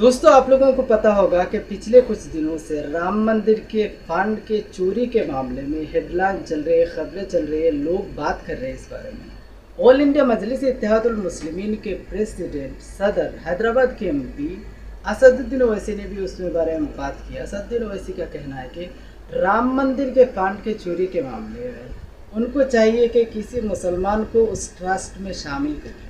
दोस्तों, आप लोगों को पता होगा कि पिछले कुछ दिनों से राम मंदिर के फंड के चोरी के मामले में हेडलाइन चल रही है, खबरें चल रही है, लोग बात कर रहे हैं इस बारे में। ऑल इंडिया मजलिस इत्तेहादुल मुस्लिमीन के प्रेसिडेंट सदर हैदराबाद के एमपी असदुद्दीन ओवैसी ने भी उसमें बारे में बात की। असदुद्दीन ओवैसी का कहना है कि राम मंदिर के फंड के चोरी के मामले में उनको चाहिए कि किसी मुसलमान को उस ट्रस्ट में शामिल करे,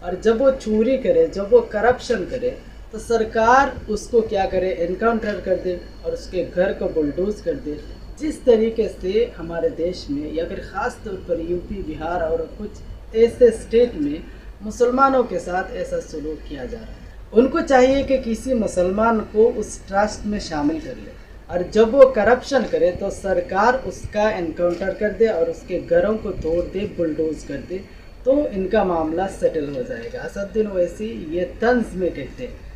और जब वो चोरी करे, जब वो करप्शन करे, तो सरकार उसको क्या करे, एनकाउंटर कर दे और उसके घर को बुलडोज कर दे। जिस तरीके से हमारे देश में या फिर ख़ास तौर पर यूपी, बिहार और कुछ ऐसे स्टेट में मुसलमानों के साथ ऐसा सलूक किया जा रहा है। उनको चाहिए कि किसी मुसलमान को उस ट्रस्ट में शामिल कर ले, और जब वो करप्शन करे तो सरकार उसका एनकाउंटर कर दे और उसके घरों को तोड़ दे, बुलडोज कर दे, तो इनका मामला सेटल हो जाएगा। असदुद्दीन ओवैसी ये तंज में कहते हैं।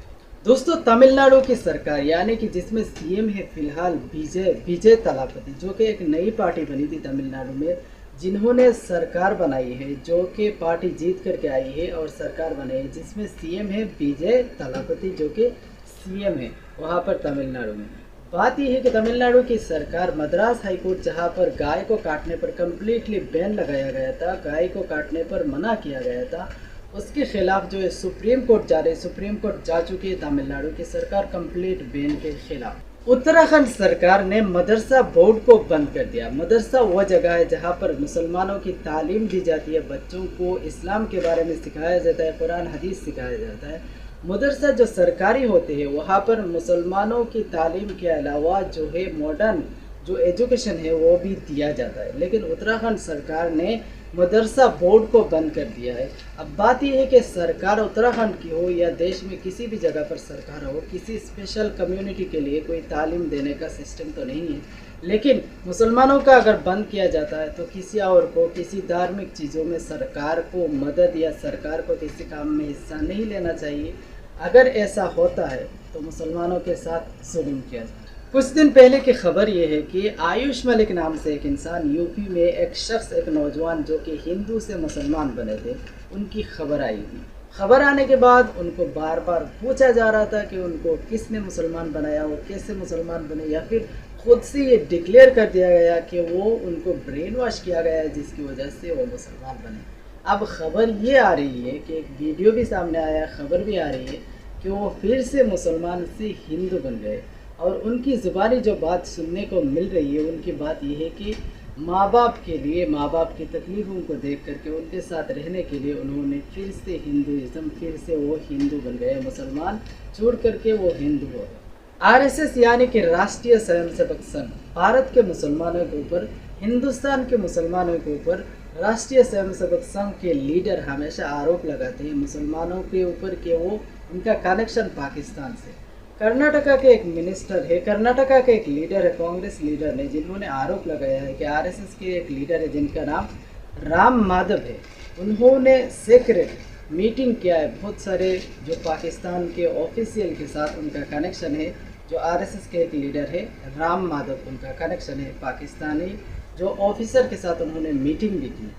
दोस्तों, तमिलनाडु की सरकार यानी कि जिसमें सीएम है फिलहाल विजय तलापति, जो कि एक नई पार्टी बनी थी तमिलनाडु में, जिन्होंने सरकार बनाई है, जो कि पार्टी जीत करके आई है और सरकार बनाई है, जिसमें सीएम है विजय तलापति, जो कि सीएम है वहाँ पर तमिलनाडु में। बात यह है कि तमिलनाडु की सरकार मद्रास हाईकोर्ट, जहाँ पर गाय को काटने पर कम्प्लीटली बैन लगाया गया था, गाय को काटने पर मना किया गया था, उसके खिलाफ जो है सुप्रीम कोर्ट सुप्रीम कोर्ट जा चुकी है तमिलनाडु की सरकार कंप्लीट बैन के खिलाफ। उत्तराखंड सरकार ने मदरसा बोर्ड को बंद कर दिया। मदरसा वह जगह है जहां पर मुसलमानों की तालीम दी जाती है, बच्चों को इस्लाम के बारे में सिखाया जाता है, कुरान हदीस सिखाया जाता है। मदरसा जो सरकारी होते हैं वहाँ पर मुसलमानों की तालीम के अलावा जो है मॉडर्न जो एजुकेशन है वो भी दिया जाता है, लेकिन उत्तराखंड सरकार ने मदरसा बोर्ड को बंद कर दिया है। अब बात यह है कि सरकार उत्तराखंड की हो या देश में किसी भी जगह पर सरकार हो, किसी स्पेशल कम्युनिटी के लिए कोई तालीम देने का सिस्टम तो नहीं है, लेकिन मुसलमानों का अगर बंद किया जाता है तो किसी और को किसी धार्मिक चीज़ों में सरकार को मदद या सरकार को किसी काम में हिस्सा नहीं लेना चाहिए। अगर ऐसा होता है तो मुसलमानों के साथ जुल्म किया जाता है। कुछ दिन पहले की खबर ये है कि आयुष मलिक नाम से एक इंसान, यूपी में एक शख्स, एक नौजवान जो कि हिंदू से मुसलमान बने थे, उनकी खबर आई थी। खबर आने के बाद उनको बार बार पूछा जा रहा था कि उनको किसने मुसलमान बनाया, वो कैसे मुसलमान बने, या फिर खुद से ये डिक्लेयर कर दिया गया कि वो उनको ब्रेन वॉश किया गया है जिसकी वजह से वो मुसलमान बने। अब खबर ये आ रही है कि एक वीडियो भी सामने आया, खबर भी आ रही है कि वो फिर से मुसलमान से हिंदू बन गए, और उनकी ज़ुबानी जो बात सुनने को मिल रही है, उनकी बात यह है कि माँ बाप के लिए, माँ बाप की तकलीफ़ों को देख करके उनके साथ रहने के लिए उन्होंने फिर से हिंदुइज़्म, फिर से वो हिंदू बन गए, मुसलमान छोड़ करके वो हिंदू हो गए। आरएसएस यानी कि राष्ट्रीय स्वयंसेवक संघ भारत के मुसलमानों के ऊपर, हिंदुस्तान के मुसलमानों के ऊपर राष्ट्रीय स्वयंसेवक संघ के लीडर हमेशा आरोप लगाते हैं मुसलमानों के ऊपर कि वो उनका कनेक्शन पाकिस्तान से। कर्नाटका के एक मिनिस्टर है, कर्नाटका के एक लीडर है, कांग्रेस लीडर ने, जिन्होंने आरोप लगाया है कि आरएसएस के एक लीडर है जिनका नाम राम माधव है, उन्होंने सीक्रेट मीटिंग किया है बहुत सारे जो पाकिस्तान के ऑफिशियल के साथ उनका कनेक्शन है। जो आरएसएस के एक लीडर है राम माधव, उनका कनेक्शन है पाकिस्तानी जो ऑफिसर के साथ उन्होंने मीटिंग भी की।